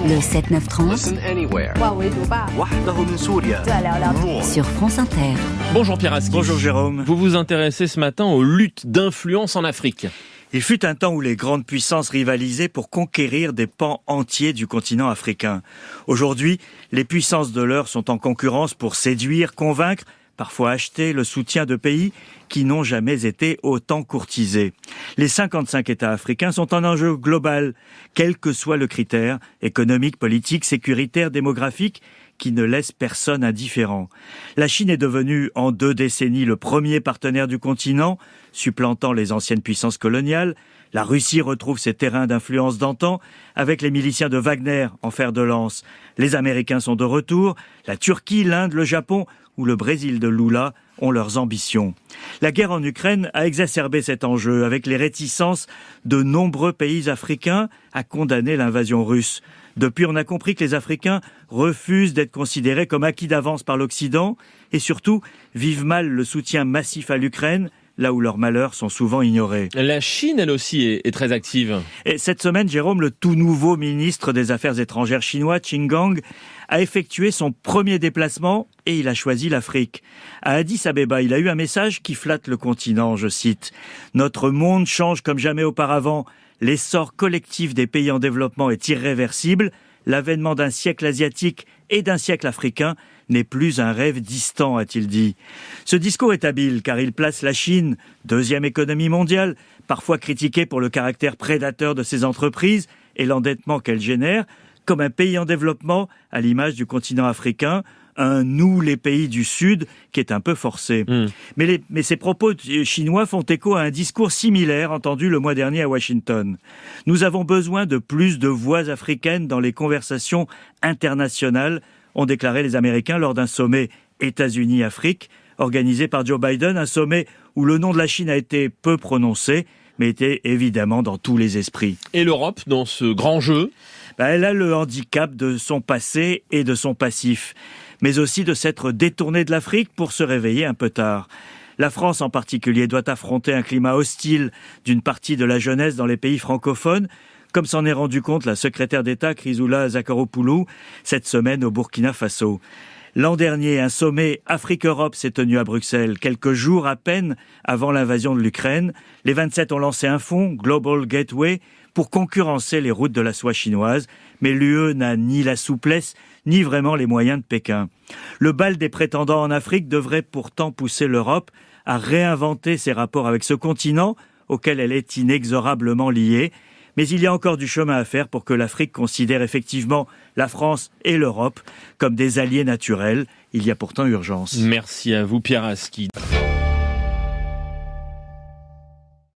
Le 7-9-30 Listen anywhere. sur France Inter. Bonjour Pierre Aski. Bonjour Jérôme. Vous vous intéressez ce matin aux luttes d'influence en Afrique. Il fut un temps où les grandes puissances rivalisaient pour conquérir des pans entiers du continent africain. Aujourd'hui, les puissances de l'heure sont en concurrence pour séduire, convaincre, parfois acheter le soutien de pays qui n'ont jamais été autant courtisés. Les 55 États africains sont un enjeu global, quel que soit le critère, économique, politique, sécuritaire, démographique, qui ne laisse personne indifférent. La Chine est devenue en 2 décennies le premier partenaire du continent, supplantant les anciennes puissances coloniales. La Russie retrouve ses terrains d'influence d'antan avec les miliciens de Wagner en fer de lance. Les Américains sont de retour. La Turquie, l'Inde, le Japon ou le Brésil de Lula ont leurs ambitions. La guerre en Ukraine a exacerbé cet enjeu avec les réticences de nombreux pays africains à condamner l'invasion russe. Depuis, on a compris que les Africains refusent d'être considérés comme acquis d'avance par l'Occident et surtout vivent mal le soutien massif à l'Ukraine, là où leurs malheurs sont souvent ignorés. La Chine, elle aussi, est très active. Et cette semaine, Jérôme, le tout nouveau ministre des Affaires étrangères chinois, Qin Gang, a effectué son premier déplacement et il a choisi l'Afrique. À Addis Abeba, il a eu un message qui flatte le continent, je cite. « Notre monde change comme jamais auparavant. L'essor collectif des pays en développement est irréversible. L'avènement d'un siècle asiatique et d'un siècle africain n'est plus un rêve distant, a-t-il dit. Ce discours est habile car il place la Chine, deuxième économie mondiale, parfois critiquée pour le caractère prédateur de ses entreprises et l'endettement qu'elle génère, comme un pays en développement, à l'image du continent africain, un « nous, les pays du Sud » qui est un peu forcé. Mais ces propos chinois font écho à un discours similaire entendu le mois dernier à Washington. Nous avons besoin de plus de voix africaines dans les conversations internationales, ont déclaré les Américains lors d'un sommet États-Unis-Afrique organisé par Joe Biden, un sommet où le nom de la Chine a été peu prononcé, mais était évidemment dans tous les esprits. Et l'Europe, dans ce grand jeu ? Elle a le handicap de son passé et de son passif, mais aussi de s'être détournée de l'Afrique pour se réveiller un peu tard. La France en particulier doit affronter un climat hostile d'une partie de la jeunesse dans les pays francophones, comme s'en est rendu compte la secrétaire d'État Chrysoula Zacharopoulou cette semaine au Burkina Faso. L'an dernier, un sommet Afrique-Europe s'est tenu à Bruxelles, quelques jours à peine avant l'invasion de l'Ukraine. Les 27 ont lancé un fonds, Global Gateway, pour concurrencer les routes de la soie chinoise, mais l'UE n'a ni la souplesse, ni vraiment les moyens de Pékin. Le bal des prétendants en Afrique devrait pourtant pousser l'Europe à réinventer ses rapports avec ce continent, auquel elle est inexorablement liée. Mais il y a encore du chemin à faire pour que l'Afrique considère effectivement la France et l'Europe comme des alliés naturels. Il y a pourtant urgence. Merci à vous Pierre Aski.